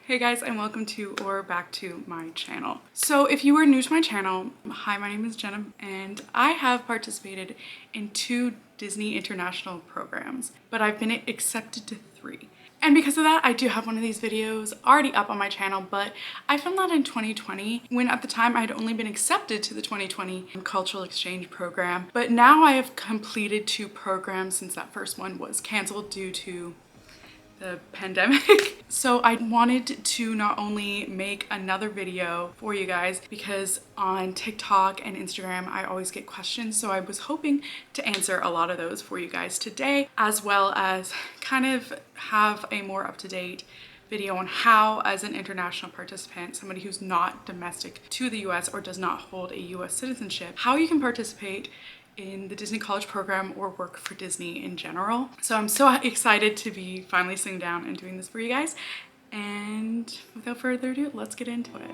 Hey guys, and welcome to or back to my channel. So if you are new to my channel, hi, my name is Jenna and I have participated in 2 Disney international programs, but I've been accepted to 3. And because of that, I do have one of these videos already up on my channel, but I filmed that in 2020 when at the time I had only been accepted to the 2020 cultural exchange program. But now I have completed 2 programs since that first one was canceled due to the pandemic. So I wanted to not only make another video for you guys because on TikTok and Instagram I always get questions, so I was hoping to answer a lot of those for you guys today, as well as kind of have a more up-to-date video on how, as an international participant, somebody who's not domestic to the US or does not hold a US citizenship, how you can participate in the Disney College Program or work for Disney in general. So I'm so excited to be finally sitting down and doing this for you guys. And without further ado, let's get into it.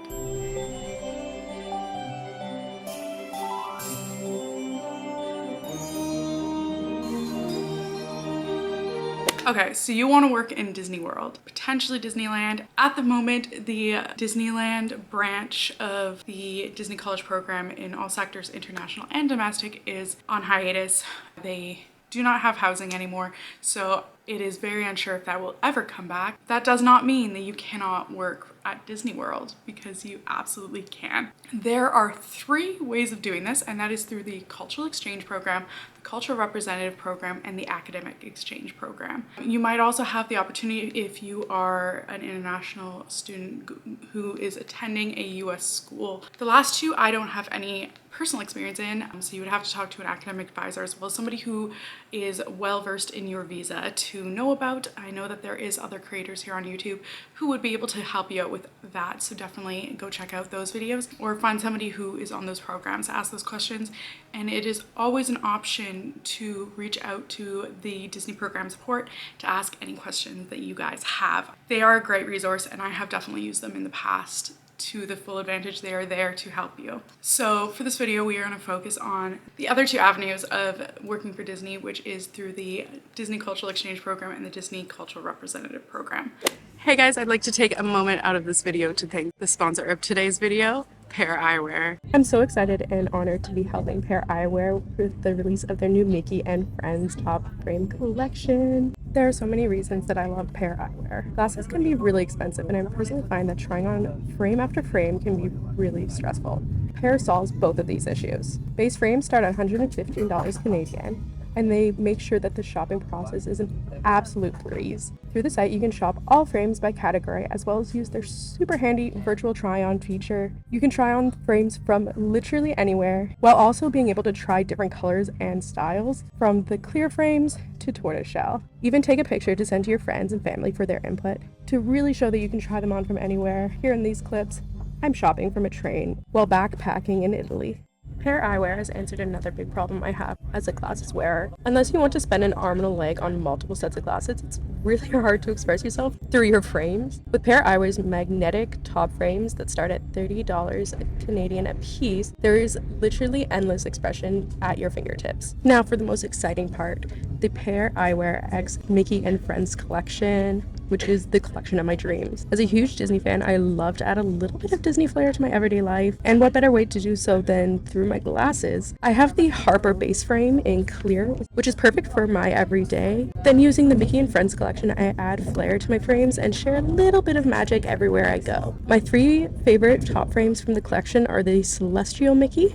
Okay, so you want to work in Disney World, potentially Disneyland. At the moment, the Disneyland branch of the Disney College Program in all sectors, international and domestic, is on hiatus. They do not have housing anymore, so it is very unsure if that will ever come back. That does not mean that you cannot work at Disney World, because you absolutely can. There are 3 ways of doing this, and that is through the Cultural Exchange Program, the Cultural Representative Program, and the Academic Exchange Program. You might also have the opportunity, if you are an international student who is attending a US school. The last 2 I don't have any personal experience in, so you would have to talk to an academic advisor as well as somebody who is well versed in your visa to know about. I know that there is other creators here on YouTube who would be able to help you out with that, so definitely go check out those videos or find somebody who is on those programs to ask those questions. And it is always an option to reach out to the Disney Program Support to ask any questions that you guys have. They are a great resource and I have definitely used them in the past to the full advantage. They are there to help you. So for this video, we are going to focus on the other 2 avenues of working for Disney, which is through the Disney Cultural Exchange Program and the Disney Cultural Representative Program. Hey guys, I'd like to take a moment out of this video to thank the sponsor of today's video, Pair Eyewear. I'm so excited and honored to be helping Pair Eyewear with the release of their new Mickey and Friends top frame collection. There are so many reasons that I love Pair Eyewear. Glasses can be really expensive, and I personally find that trying on frame after frame can be really stressful. Pair solves both of these issues. Base frames start at $115 Canadian, and they make sure that the shopping process is an absolute breeze. Through the site, you can shop all frames by category, as well as use their super handy virtual try-on feature. You can try on frames from literally anywhere, while also being able to try different colors and styles, from the clear frames to tortoiseshell. Even take a picture to send to your friends and family for their input, to really show that you can try them on from anywhere. Here in these clips, I'm shopping from a train while backpacking in Italy. Pair Eyewear has answered another big problem I have as a glasses wearer. Unless you want to spend an arm and a leg on multiple sets of glasses, it's really hard to express yourself through your frames. With Pair Eyewear's magnetic top frames that start at $30 Canadian a piece, there is literally endless expression at your fingertips. Now for the most exciting part, the Pair Eyewear X Mickey and Friends collection, which is the collection of my dreams. As a huge Disney fan, I love to add a little bit of Disney flair to my everyday life, and what better way to do so than through my glasses. I have the Harper base frame in clear, which is perfect for my everyday. Then using the Mickey and Friends collection, I add flair to my frames and share a little bit of magic everywhere I go. My 3 favorite top frames from the collection are the Celestial Mickey,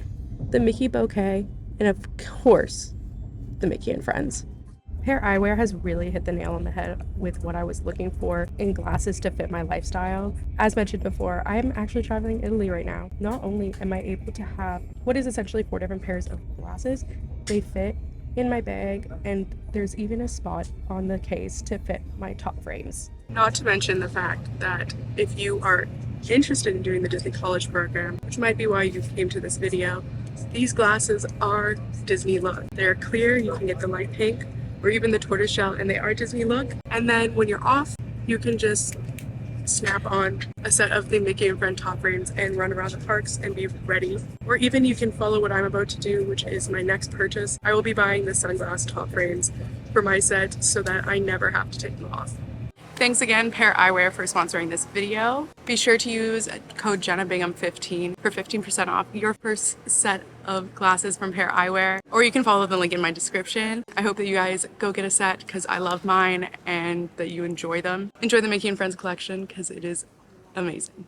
the Mickey Bouquet, and of course, the Mickey and Friends. Pair Eyewear has really hit the nail on the head with what I was looking for in glasses to fit my lifestyle. As mentioned before, I am actually traveling Italy right now. Not only am I able to have what is essentially 4 different pairs of glasses, they fit in my bag, and there's even a spot on the case to fit my top frames. Not to mention the fact that if you are interested in doing the Disney College Program, which might be why you came to this video, these glasses are Disney look. They're clear, you can get the light pink, or even the tortoiseshell, and they are Disney look. And then when you're off, you can just snap on a set of the Mickey and Friend top frames and run around the parks and be ready. Or even you can follow what I'm about to do, which is my next purchase. I will be buying the sunglass top frames for my set so that I never have to take them off. Thanks again, Pair Eyewear, for sponsoring this video. Be sure to use code JennaBingham15 for 15% off your first set of glasses from Pair Eyewear, or you can follow the link in my description. I hope that you guys go get a set because I love mine and that you enjoy them. Enjoy the Mickey and Friends collection because it is amazing.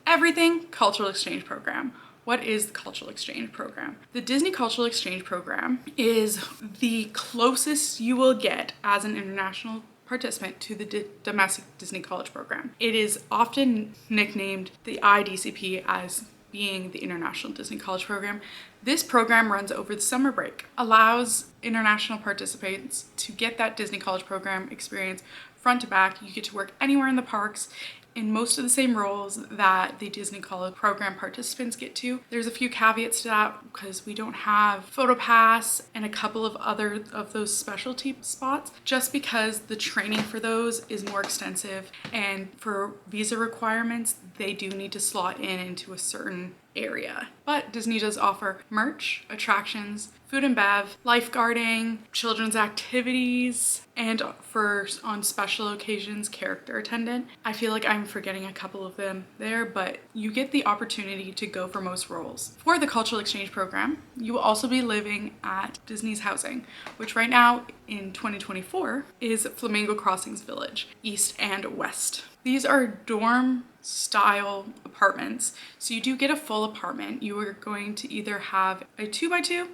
Everything cultural exchange program. What is the cultural exchange program? The Disney Cultural Exchange Program is the closest you will get as an international participant to the domestic Disney College Program. It is often nicknamed the IDCP as being the International Disney College Program. This program runs over the summer break, allows international participants to get that Disney College Program experience front to back. You get to work anywhere in the parks in most of the same roles that the Disney College Program participants get to. There's a few caveats to that because we don't have PhotoPass and a couple of other of those specialty spots, just because the training for those is more extensive, and for visa requirements, they do need to slot in into a certain area. But Disney does offer merch, attractions, food and bev, lifeguarding, children's activities, and on special occasions, character attendant. I feel like I'm forgetting a couple of them there, but you get the opportunity to go for most roles. For the Cultural Exchange Program, you will also be living at Disney's housing, which right now in 2024 is Flamingo Crossings Village, East and West. These are dorm style apartments. So you do get a full apartment. You are going to either have a 2x2,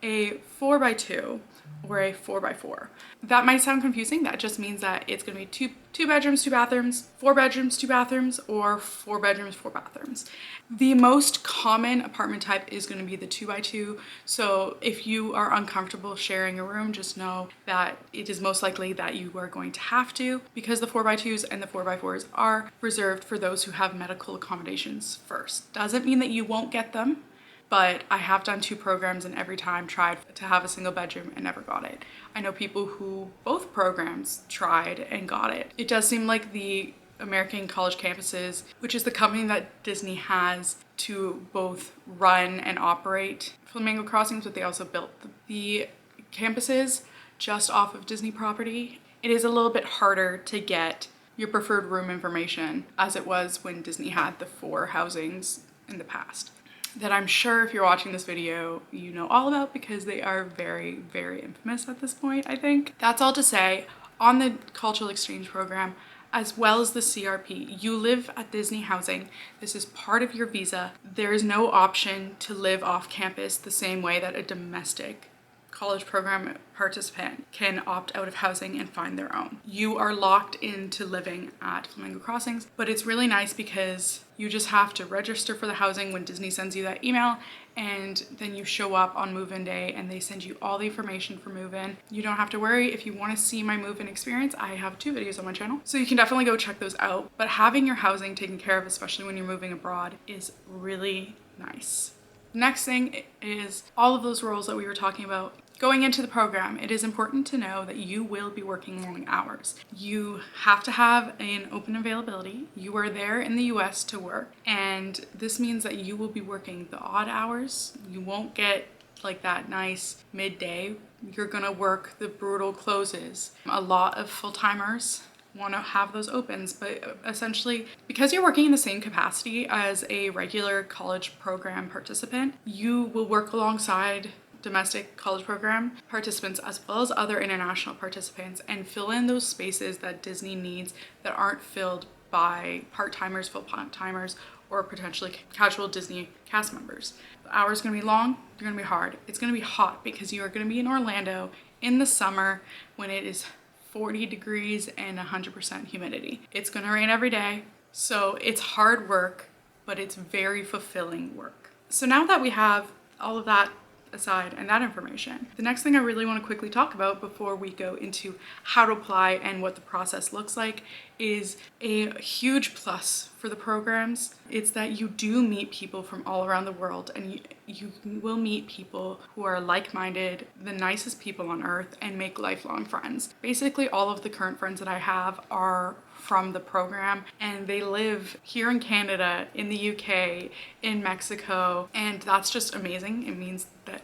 a 4x2, or a 4x4. That might sound confusing. That just means that it's going to be two bedrooms, 2 bathrooms, 4 bedrooms, 2 bathrooms, or 4 bedrooms, 4 bathrooms. The most common apartment type is going to be the 2x2. So if you are uncomfortable sharing a room, just know that it is most likely that you are going to have to, because the 4x2s and the 4x4s are reserved for those who have medical accommodations first. Doesn't mean that you won't get them, but I have done 2 programs and every time tried to have a single bedroom and never got it. I know people who both programs tried and got it. It does seem like the American College Campuses, which is the company that Disney has to both run and operate Flamingo Crossings, but they also built the campuses just off of Disney property. It is a little bit harder to get your preferred room information as it was when Disney had the 4 housings in the past, that I'm sure if you're watching this video, you know all about because they are very, very infamous at this point, I think. That's all to say, on the Cultural Exchange Program, as well as the CRP, you live at Disney housing. This is part of your visa. There is no option to live off campus the same way that a domestic college program participant can opt out of housing and find their own. You are locked into living at Flamingo Crossings, but it's really nice because you just have to register for the housing when Disney sends you that email, and then you show up on move-in day and they send you all the information for move-in. You don't have to worry. If you want to see my move-in experience, I have 2 videos on my channel, so you can definitely go check those out. But having your housing taken care of, especially when you're moving abroad, is really nice. Next thing is all of those roles that we were talking about. Going into the program, it is important to know that you will be working long hours. You have to have an open availability. You are there in the US to work, and this means that you will be working the odd hours. You won't get like that nice midday. You're gonna work the brutal closes. A lot of full-timers want to have those opens, but essentially because you're working in the same capacity as a regular college program participant, you will work alongside domestic college program participants as well as other international participants and fill in those spaces that Disney needs that aren't filled by part-timers, full-timers, or potentially casual Disney cast members. The hours are gonna be long, they're gonna be hard. It's gonna be hot because you are gonna be in Orlando in the summer when it is 40 degrees and 100% humidity. It's gonna rain every day, so it's hard work, but it's very fulfilling work. So now that we have all of that aside and that information, the next thing I really want to quickly talk about before we go into how to apply and what the process looks like is a huge plus for the programs. It's that you do meet people from all around the world, and you will meet people who are like-minded, the nicest people on earth, and make lifelong friends. Basically all of the current friends that I have are from the program, and they live here in Canada, in the UK, in Mexico, and that's just amazing. It means that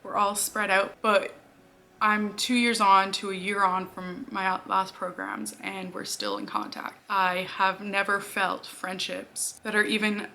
we're all spread out, but I'm 2 years on to a year on from my last programs, and we're still in contact. I have never felt friendships that are even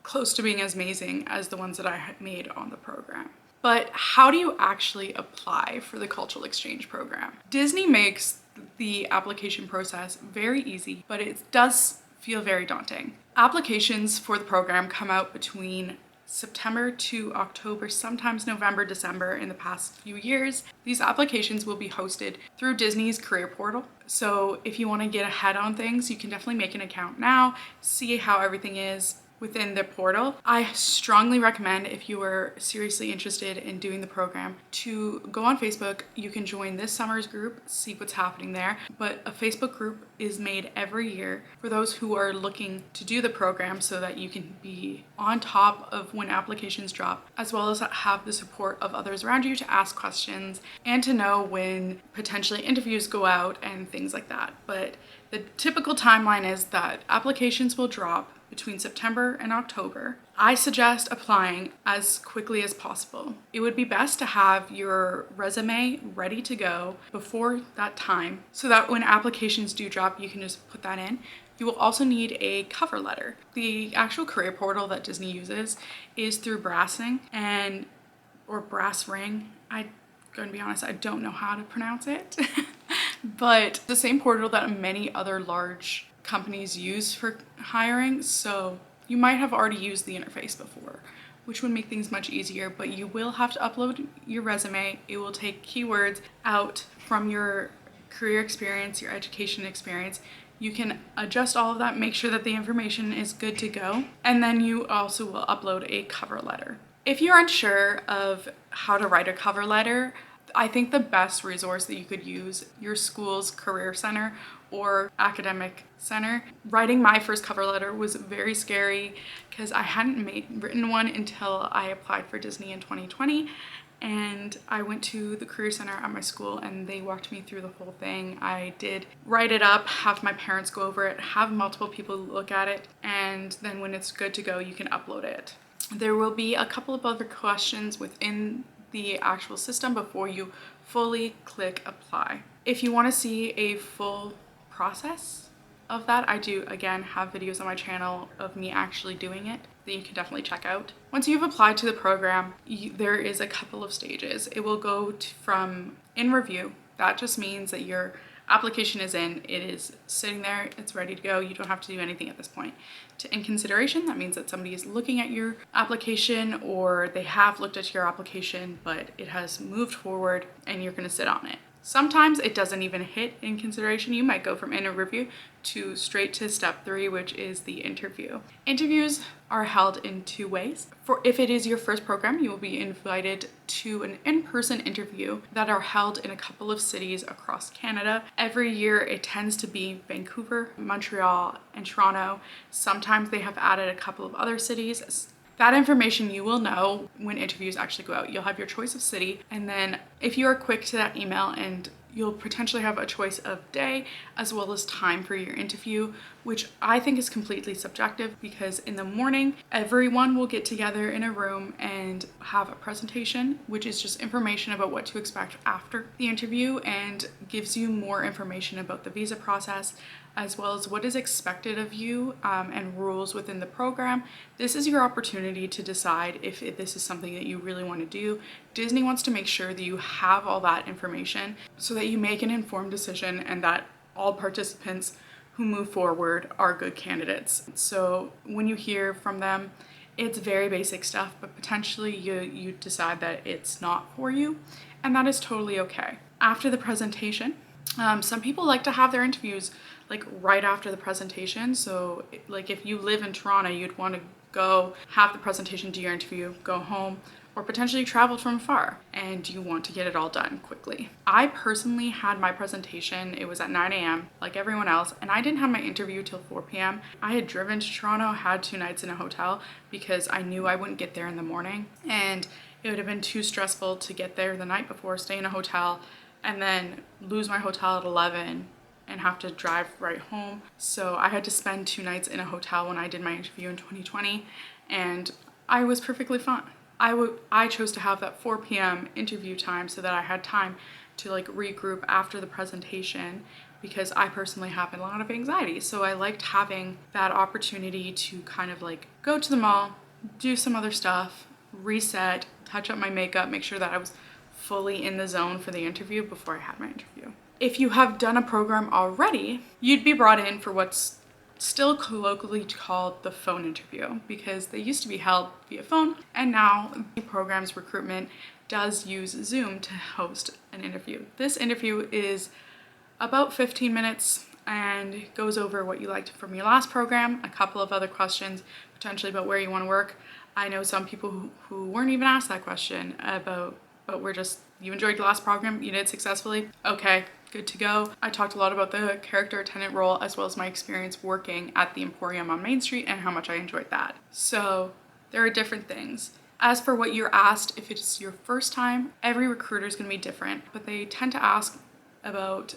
close to being as amazing as the ones that I had made on the program. But how do you actually apply for the cultural exchange program? Disney makes the application process very easy, but it does feel very daunting. Applications for the program come out between September to October, sometimes November, December in the past few years. These applications will be hosted through Disney's career portal. So if you want to get ahead on things, you can definitely make an account now, see how everything is within the portal. I strongly recommend, if you are seriously interested in doing the program, to go on Facebook. You can join this summer's group, see what's happening there. But a Facebook group is made every year for those who are looking to do the program so that you can be on top of when applications drop, as well as have the support of others around you to ask questions and to know when potentially interviews go out and things like that. But the typical timeline is that applications will drop between September and October. I suggest applying as quickly as possible. It would be best to have your resume ready to go before that time so that when applications do drop, you can just put that in. You will also need a cover letter. The actual career portal that Disney uses is through Brassing or Brass Ring. I'm going to be honest, I don't know how to pronounce it. But the same portal that many other large companies use for hiring, so you might have already used the interface before, which would make things much easier, but you will have to upload your resume. It will take keywords out from your career experience, your education experience. You can adjust all of that, make sure that the information is good to go, and then you also will upload a cover letter. If you're unsure of how to write a cover letter, I think the best resource that you could use, your school's career center or academic center. Writing my first cover letter was very scary because I hadn't written one until I applied for Disney in 2020. And I went to the career center at my school and they walked me through the whole thing. I did write it up, have my parents go over it, have multiple people look at it, and then when it's good to go, you can upload it. There will be a couple of other questions within the actual system before you fully click apply. If you want to see a full process of that, I do again have videos on my channel of me actually doing it that you can definitely check out. Once you've applied to the program, there is a couple of stages. It will go from in review. That just means that your application is in, it is sitting there, it's ready to go. You don't have to do anything at this point. To in consideration, that means that somebody is looking at your application or they have looked at your application, but it has moved forward and you're going to sit on it. Sometimes it doesn't even hit in consideration. You might go from in review to straight to step 3, which is the interview. Interviews are held in 2 ways. If it is your first program, you will be invited to an in-person interview that are held in a couple of cities across Canada. Every year it tends to be Vancouver, Montreal, and Toronto. Sometimes they have added a couple of other cities. That information you will know when interviews actually go out. You'll have your choice of city, and then if you are quick to that email, and you'll potentially have a choice of day as well as time for your interview, which I think is completely subjective because in the morning, everyone will get together in a room and have a presentation, which is just information about what to expect after the interview and gives you more information about the visa process, as well as what is expected of you and rules within the program. This is your opportunity to decide if this is something that you really want to do. Disney wants to make sure that you have all that information so that you make an informed decision and that all participants who move forward are good candidates. So when you hear from them, it's very basic stuff, but potentially you decide that it's not for you, and that is totally okay. After the presentation, some people like to have their interviews like right after the presentation. So like if you live in Toronto, you'd want to go have the presentation, do your interview, go home, or potentially traveled from far and you want to get it all done quickly. I personally had my presentation, it was at 9 a.m. like everyone else, and I didn't have my interview till 4 p.m. I had driven to Toronto, had 2 nights in a hotel because I knew I wouldn't get there in the morning, and it would have been too stressful to get there the night before, stay in a hotel, and then lose my hotel at 11 and have to drive right home. So I had to spend 2 nights in a hotel when I did my interview in 2020, and I was perfectly fine. I chose to have that 4 p.m. interview time so that I had time to like regroup after the presentation, because I personally have a lot of anxiety. So I liked having that opportunity to kind of like go to the mall, do some other stuff, reset, touch up my makeup, make sure that I was fully in the zone for the interview before I had my interview. If you have done a program already, you'd be brought in for what's still colloquially called the phone interview, because they used to be held via phone, and now the program's recruitment does use Zoom to host an interview. This interview is about 15 minutes and goes over what you liked from your last program, a couple of other questions, potentially about where you want to work. I know some people who weren't even asked that question but we're just, you enjoyed your last program, you did successfully, okay, good to go. I talked a lot about the character attendant role as well as my experience working at the Emporium on Main Street and how much I enjoyed that. So there are different things. As for what you're asked, if it's your first time, every recruiter is going to be different, but they tend to ask about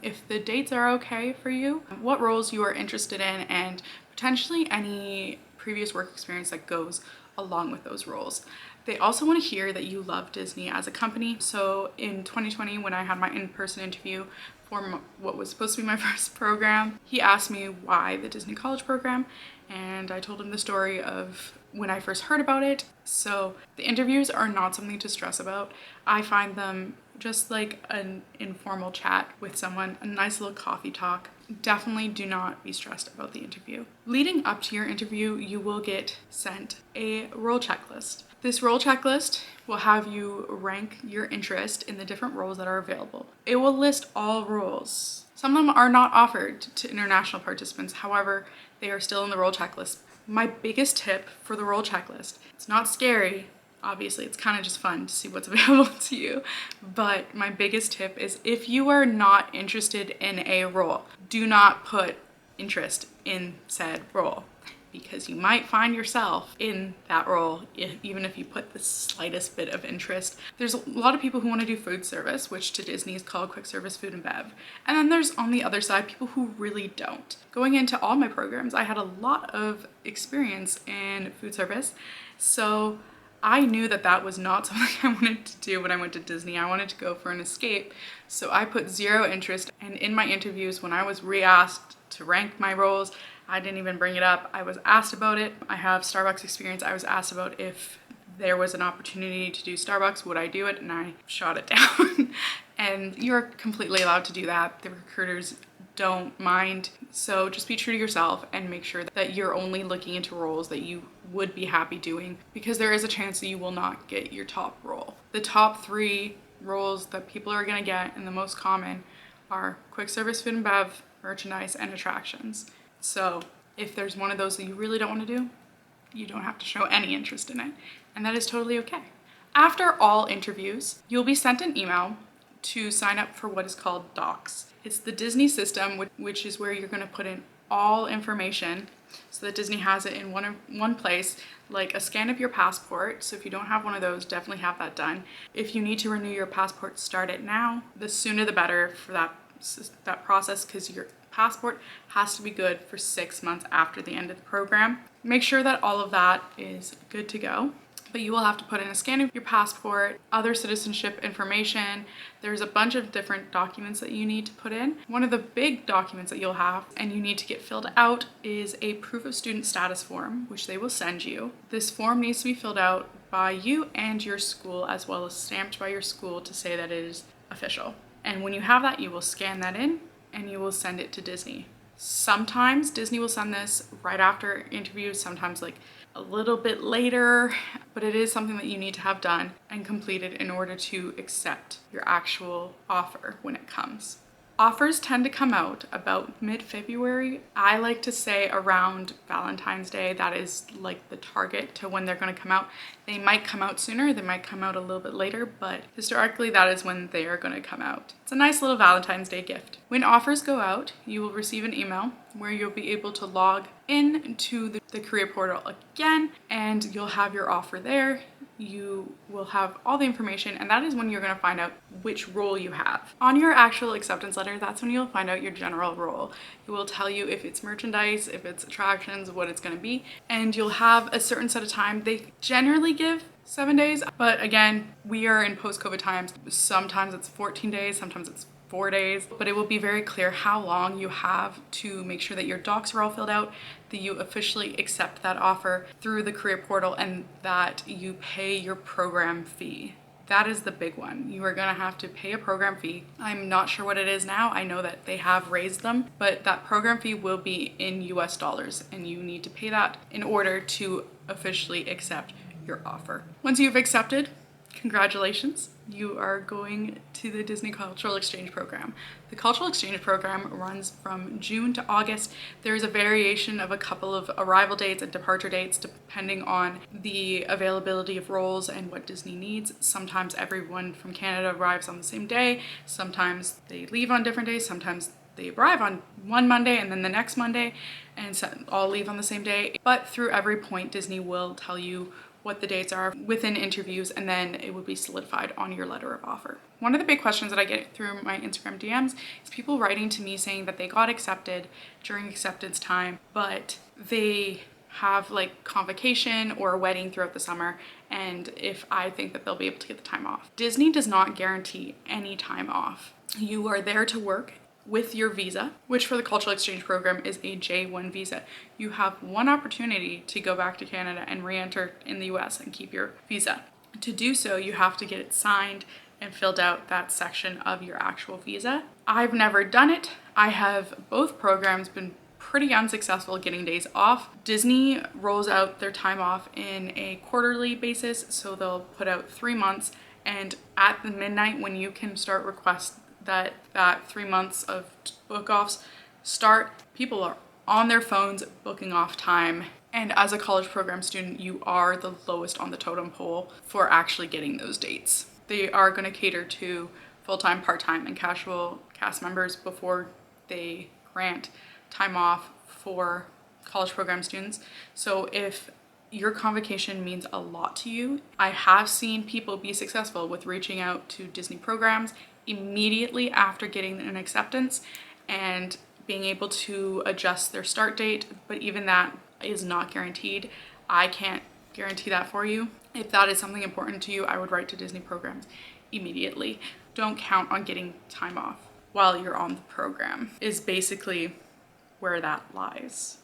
if the dates are okay for you, what roles you are interested in, and potentially any previous work experience that goes along with those roles. They also want to hear that you love Disney as a company. So in 2020, when I had my in-person interview for what was supposed to be my first program, he asked me why the Disney College program, and I told him the story of when I first heard about it. So the interviews are not something to stress about. I find them just like an informal chat with someone, a nice little coffee talk. Definitely do not be stressed about the interview. Leading up to your interview, you will get sent a role checklist. This role checklist will have you rank your interest in the different roles that are available. It will list all roles. Some of them are not offered to international participants. However, they are still in the role checklist. My biggest tip for the role checklist, it's not scary. Obviously, it's kind of just fun to see what's available to you. But my biggest tip is if you are not interested in a role, do not put interest in said role, because you might find yourself in that role even if you put the slightest bit of interest. There's a lot of people who want to do food service, which to Disney is called quick service food and bev. And then there's on the other side people who really don't. Going into all my programs, I had a lot of experience in food service. So I knew that that was not something I wanted to do when I went to Disney. I wanted to go for an escape. So I put zero interest. And in my interviews, when I was re-asked to rank my roles, I didn't even bring it up. I was asked about it. I have Starbucks experience. I was asked about if there was an opportunity to do Starbucks, would I do it? And I shot it down. And you're completely allowed to do that. The recruiters don't mind. So just be true to yourself and make sure that you're only looking into roles that you would be happy doing, because there is a chance that you will not get your top role. The top 3 roles that people are going to get, and the most common, are quick service food and bev, merchandise, and attractions. So if there's one of those that you really don't want to do, you don't have to show any interest in it, and that is totally okay. After all interviews, you'll be sent an email to sign up for what is called Docs. It's the Disney system, which is where you're going to put in all information so that Disney has it in one place, like a scan of your passport. So if you don't have one of those, definitely have that done. If you need to renew your passport, start it now. The sooner the better for that process, because your passport has to be good for 6 months after the end of the program. Make sure that all of that is good to go. But you will have to put in a scan of your passport, other citizenship information. There's a bunch of different documents that you need to put in. One of the big documents that you'll have and you need to get filled out is a proof of student status form, which they will send you. This form needs to be filled out by you and your school, as well as stamped by your school to say that it is official. And when you have that, you will scan that in and you will send it to Disney. Sometimes Disney will send this right after interviews, sometimes like a little bit later, but it is something that you need to have done and completed in order to accept your actual offer when it comes. Offers tend to come out about mid-February. I like to say around Valentine's Day. That is like the target to when they're going to come out. They might come out sooner, they might come out a little bit later, but historically that is when they are going to come out. It's a nice little Valentine's Day gift. When offers go out, you will receive an email where you'll be able to log in to the career portal again, and you'll have your offer there. you will have all the information, and that is when you're going to find out which role you have. On your actual acceptance letter, that's when you'll find out your general role. It will tell you if it's merchandise, if it's attractions, what it's going to be, and you'll have a certain set of time. They generally give 7 days, but again, we are in post-COVID times. Sometimes it's 14 days, sometimes it's 4 days, but it will be very clear how long you have to make sure that your docs are all filled out, that you officially accept that offer through the career portal, and that you pay your program fee. That is the big one. You are gonna have to pay a program fee. I'm not sure what it is now. I know that they have raised them, but that program fee will be in US dollars, and you need to pay that in order to officially accept your offer. Once you've accepted, congratulations, you are going to the Disney Cultural Exchange Program. The Cultural Exchange Program runs from June to August. There's a variation of a couple of arrival dates and departure dates depending on the availability of roles and what Disney needs. Sometimes everyone from Canada arrives on the same day, sometimes they leave on different days, sometimes they arrive on one Monday and then the next Monday, and so all leave on the same day. But through every point, Disney will tell you what the dates are within interviews, and then it will be solidified on your letter of offer. One of the big questions that I get through my Instagram DMs is people writing to me saying that they got accepted during acceptance time, but they have like convocation or a wedding throughout the summer, and if I think that they'll be able to get the time off. Disney does not guarantee any time off. You are there to work with your visa, which for the Cultural Exchange Program is a J1 visa. You have one opportunity to go back to Canada and re-enter in the US and keep your visa. To do so, you have to get it signed and filled out, that section of your actual visa. I've never done it. I have both programs been pretty unsuccessful getting days off. Disney rolls out their time off in a quarterly basis, so they'll put out 3 months, and at the midnight when you can start request that 3 months of book offs start, people are on their phones booking off time. And as a college program student, you are the lowest on the totem pole for actually getting those dates. They are going to cater to full-time, part-time, and casual cast members before they grant time off for college program students. So if your convocation means a lot to you, I have seen people be successful with reaching out to Disney programs immediately after getting an acceptance and being able to adjust their start date, but even that is not guaranteed. I can't guarantee that for you. If that is something important to you, I would write to Disney programs immediately. Don't count on getting time off while you're on the program, is basically where that lies,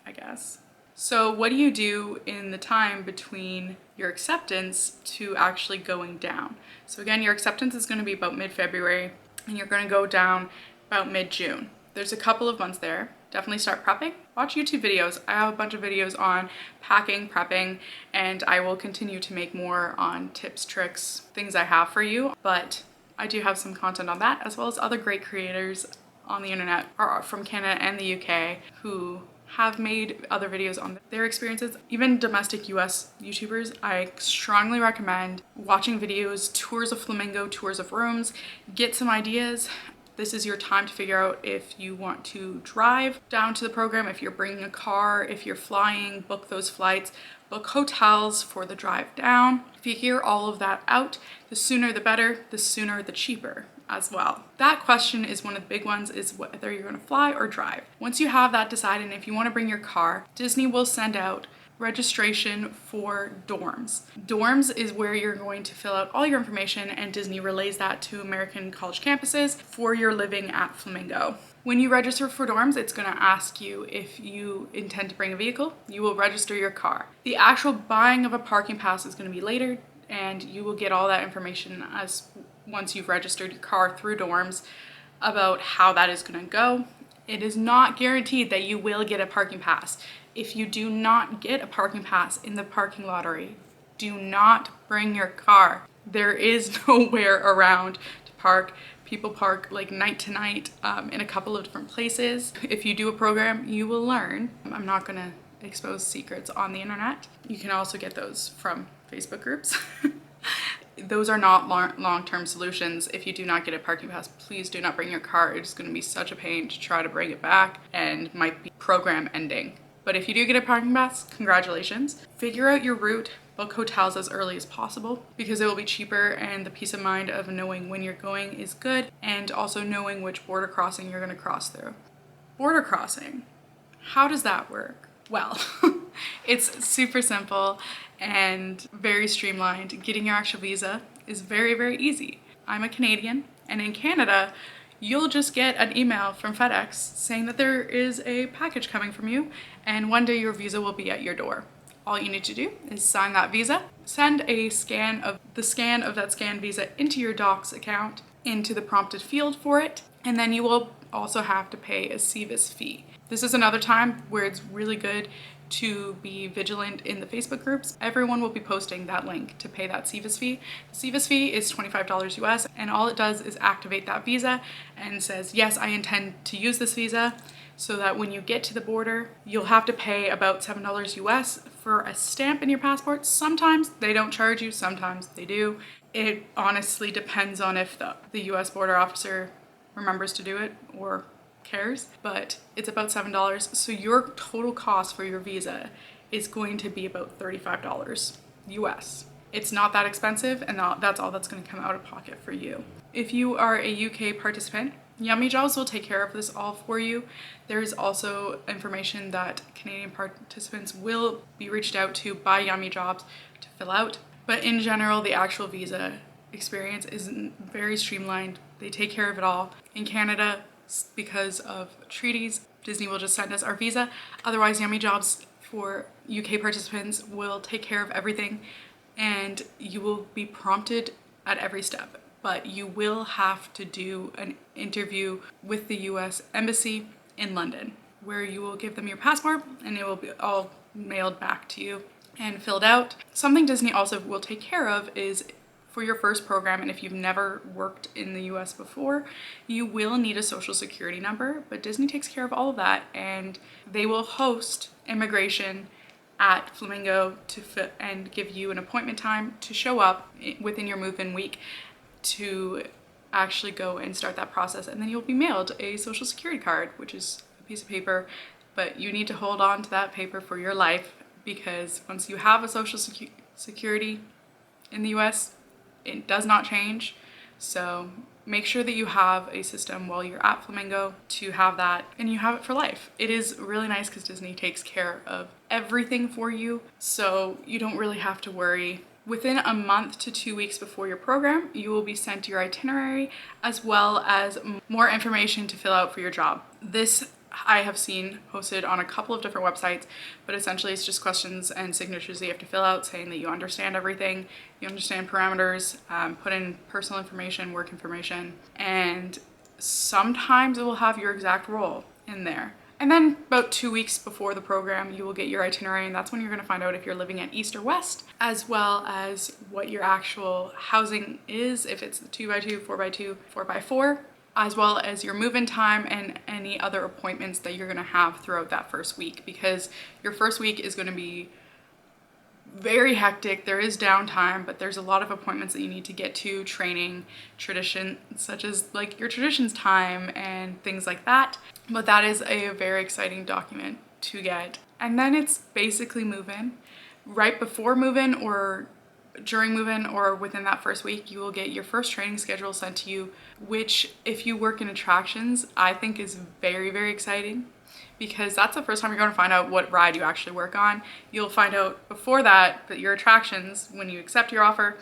I guess. So what do you do in the time between your acceptance to actually going down? So again, your acceptance is going to be about mid-February, and you're going to go down about mid-June. There's a couple of months there. Definitely start prepping. Watch YouTube videos. I have a bunch of videos on packing, prepping, and I will continue to make more on tips, tricks, things I have for you. But I do have some content on that, as well as other great creators on the internet from Canada and the UK who have made other videos on their experiences. Even domestic US YouTubers, I strongly recommend watching videos, tours of Flamingo, tours of rooms, get some ideas. This is your time to figure out if you want to drive down to the program, if you're bringing a car, if you're flying, book those flights, book hotels for the drive down. Figure all of that out. The sooner the better, the sooner the cheaper as well. That question is one of the big ones, is whether you're going to fly or drive. Once you have that decided, and if you want to bring your car, Disney will send out registration for dorms. Dorms is where you're going to fill out all your information, and Disney relays that to American college campuses for your living at Flamingo. When you register for dorms, it's going to ask you if you intend to bring a vehicle. You will register your car. The actual buying of a parking pass is going to be later, and you will get all that information once you've registered your car through dorms about how that is going to go. It is not guaranteed that you will get a parking pass. If you do not get a parking pass in the parking lottery, do not bring your car. There is nowhere around to park. People park like night to night in a couple of different places. If you do a program, you will learn. I'm not going to expose secrets on the internet. You can also get those from Facebook groups. Those are not long-term solutions. If you do not get a parking pass, please do not bring your car. It's going to be such a pain to try to bring it back and might be program ending. But if you do get a parking pass, congratulations. Figure out your route, book hotels as early as possible because it will be cheaper, and the peace of mind of knowing when you're going is good, and also knowing which border crossing you're going to cross through. Border crossing, how does that work? Well, it's super simple and very streamlined. Getting your actual visa is very, very easy. I'm a Canadian, and in Canada, you'll just get an email from FedEx saying that there is a package coming from you, and one day your visa will be at your door. All you need to do is sign that visa, send a scan of that scanned visa into your Docs account, into the prompted field for it, and then you will also have to pay a CVIS fee. This is another time where it's really good to be vigilant in the Facebook groups. Everyone will be posting that link to pay that CVIS fee. The CVIS fee is $25 US, and all it does is activate that visa and says, yes, I intend to use this visa, so that when you get to the border, you'll have to pay about $7 US for a stamp in your passport. Sometimes they don't charge you, sometimes they do. It honestly depends on if the US border officer remembers to do it or cares, but it's about $7. So your total cost for your visa is going to be about $35 US. It's not that expensive, and that's all that's going to come out of pocket for you. If you are a UK participant, Yummy Jobs will take care of this all for you. There is also information that Canadian participants will be reached out to by Yummy Jobs to fill out. But in general, the actual visa experience is very streamlined. They take care of it all. In Canada, because of treaties, Disney will just send us our visa. Otherwise, Yummy Jobs for UK participants will take care of everything, and you will be prompted at every step. But you will have to do an interview with the US Embassy in London, where you will give them your passport and it will be all mailed back to you and filled out. Something Disney also will take care of is for your first program, and if you've never worked in the US before, you will need a social security number, but Disney takes care of all of that, and they will host immigration at Flamingo and give you an appointment time to show up within your move-in week to actually go and start that process, and then you'll be mailed a social security card, which is a piece of paper, but you need to hold on to that paper for your life, because once you have a social security in the US, it does not change. So make sure that you have a system while you're at Flamingo to have that, and you have it for life. It is really nice because Disney takes care of everything for you, so you don't really have to worry. Within a month to 2 weeks before your program, you will be sent your itinerary as well as more information to fill out for your job. This I have seen posted on a couple of different websites, but essentially it's just questions and signatures that you have to fill out saying that you understand everything, you understand parameters, put in personal information, work information, and sometimes it will have your exact role in there. And then about 2 weeks before the program, you will get your itinerary, and that's when you're going to find out if you're living at East or West, as well as what your actual housing is, if it's 2x2, 4x2, 4x4, as well as your move-in time and any other appointments that you're going to have throughout that first week, because your first week is going to be very hectic. There is downtime, but there's a lot of appointments that you need to get to, training, tradition, such as like your traditions time and things like that. But that is a very exciting document to get. And then it's basically move-in. Right before move-in or during move-in or within that first week, you will get your first training schedule sent to you, which if you work in attractions, I think is very, very exciting, because that's the first time you're going to find out what ride you actually work on. You'll find out before that your attractions, when you accept your offer,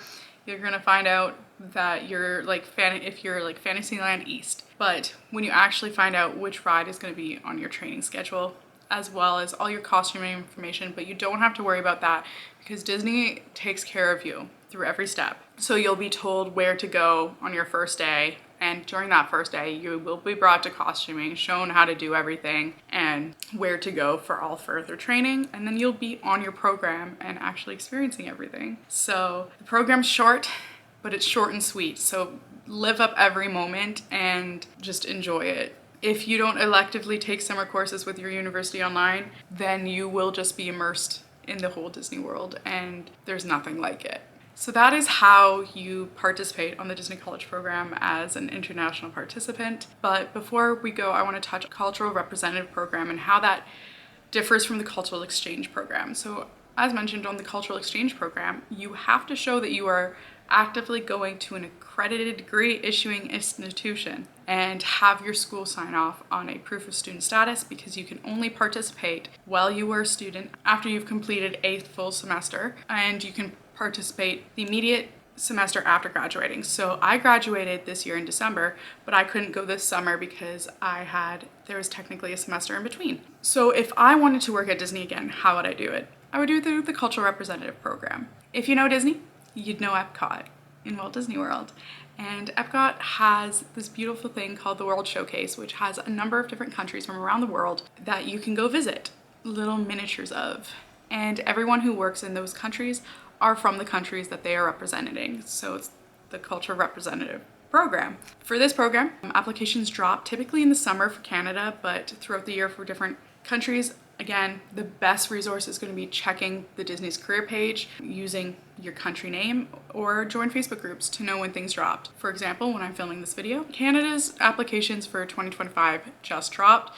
you're going to find out that you're like if you're like Fantasyland East. But when you actually find out which ride is going to be on your training schedule, as well as all your costume information, but you don't have to worry about that because Disney takes care of you through every step. So you'll be told where to go on your first day, and during that first day you will be brought to costuming, shown how to do everything and where to go for all further training, and then you'll be on your program and actually experiencing everything. So the program's short, but it's short and sweet, so live up every moment and just enjoy it. If you don't electively take summer courses with your university online, then you will just be immersed in the whole Disney World, and there's nothing like it. So that is how you participate on the Disney College program as an international participant. But before we go, I want to touch on the cultural representative program and how that differs from the cultural exchange program. So as mentioned, on the cultural exchange program, you have to show that you are actively going to an accredited degree issuing institution and have your school sign off on a proof of student status, because you can only participate while you were a student after you've completed a full semester, and you can participate the immediate semester after graduating. So I graduated this year in December, but I couldn't go this summer because there was technically a semester in between. So if I wanted to work at Disney again, how would I do it? I would do it through the cultural representative program. If you know Disney, you'd know Epcot in Walt Disney World. And Epcot has this beautiful thing called the World Showcase, which has a number of different countries from around the world that you can go visit, little miniatures of. And everyone who works in those countries are from the countries that they are representing. So it's the cultural representative program. For this program, applications drop typically in the summer for Canada, but throughout the year for different countries. Again, the best resource is going to be checking the Disney's career page, using your country name, or join Facebook groups to know when things dropped. For example, when I'm filming this video, Canada's applications for 2025 just dropped,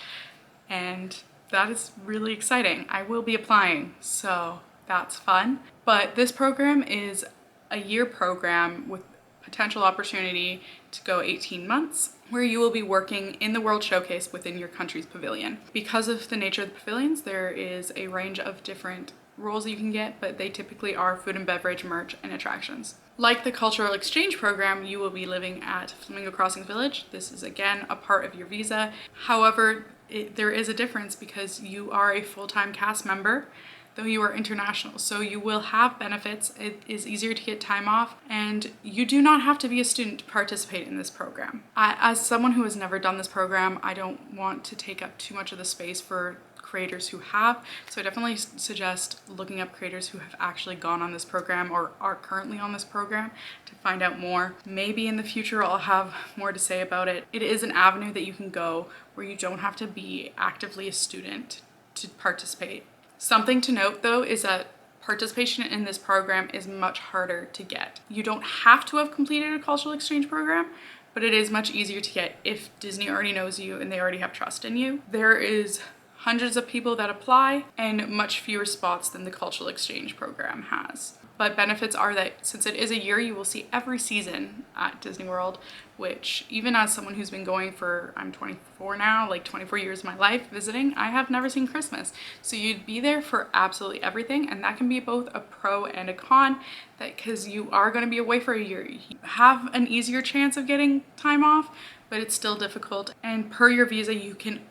and that is really exciting. I will be applying, so that's fun. But this program is a year program with potential opportunity to go 18 months, where you will be working in the World Showcase within your country's pavilion. Because of the nature of the pavilions, there is a range of different roles that you can get, but they typically are food and beverage, merch, and attractions. Like the cultural exchange program, you will be living at Flamingo Crossings Village. This is again a part of your visa. However, there is a difference because you are a full-time cast member, though you are international. So you will have benefits. It is easier to get time off, and you do not have to be a student to participate in this program. As someone who has never done this program, I don't want to take up too much of the space for creators who have. So I definitely suggest looking up creators who have actually gone on this program or are currently on this program to find out more. Maybe in the future I'll have more to say about it. It is an avenue that you can go where you don't have to be actively a student to participate. Something to note though is that participation in this program is much harder to get. You don't have to have completed a cultural exchange program, but it is much easier to get if Disney already knows you and they already have trust in you. There is hundreds of people that apply and much fewer spots than the cultural exchange program has. But benefits are that since it is a year, you will see every season at Disney World, which even as someone who's been going for, I'm 24 now, like 24 years of my life visiting, I have never seen Christmas. So you'd be there for absolutely everything, and that can be both a pro and a con, that because you are going to be away for a year, you have an easier chance of getting time off, but it's still difficult. And per your visa, you can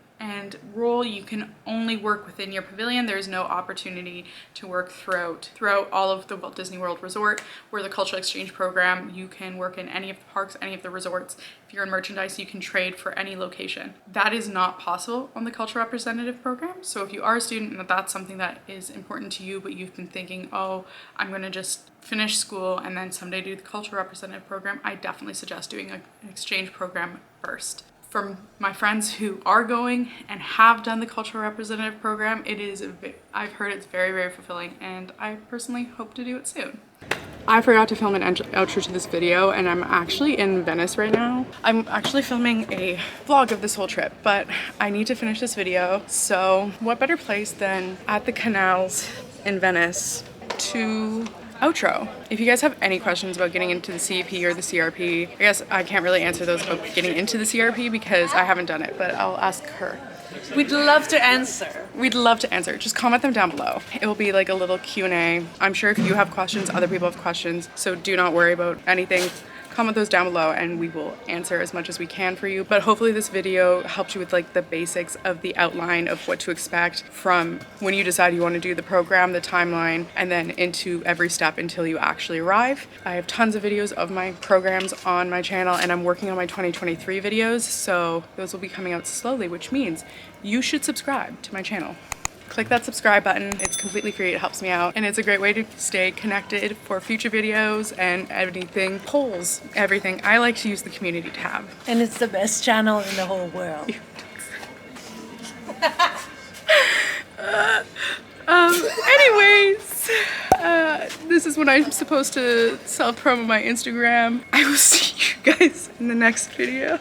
only work within your pavilion. There's no opportunity to work throughout all of the Walt Disney World Resort. Where the cultural exchange program, you can work in any of the parks, any of the resorts. If you're in merchandise, you can trade for any location. That is not possible on the cultural representative program. So if you are a student and that's something that is important to you, but you've been thinking, oh, I'm gonna just finish school and then someday do the cultural representative program, I definitely suggest doing an exchange program first. From my friends who are going and have done the cultural representative program, I've heard it's very, very fulfilling, and I personally hope to do it soon. I forgot to film an outro to this video, and I'm actually in Venice right now. I'm actually filming a vlog of this whole trip, but I need to finish this video. So what better place than at the canals in Venice to outro. If you guys have any questions about getting into the CEP or the CRP, I guess I can't really answer those about getting into the CRP because I haven't done it, but I'll ask her. We'd love to answer. We'd love to answer. Just comment them down below. It will be like a little Q&A. I'm sure if you have questions, other people have questions, so do not worry about anything. Comment those down below and we will answer as much as we can for you. But hopefully this video helped you with like the basics of the outline of what to expect from when you decide you want to do the program, the timeline, and then into every step until you actually arrive. I have tons of videos of my programs on my channel, and I'm working on my 2023 videos, so those will be coming out slowly, which means you should subscribe to my channel. Click that subscribe button. It's completely free. It helps me out, and it's a great way to stay connected for future videos and anything, polls, everything. I like to use the community tab. And it's the best channel in the whole world. Anyways, this is when I'm supposed to self-promo my Instagram. I will see you guys in the next video.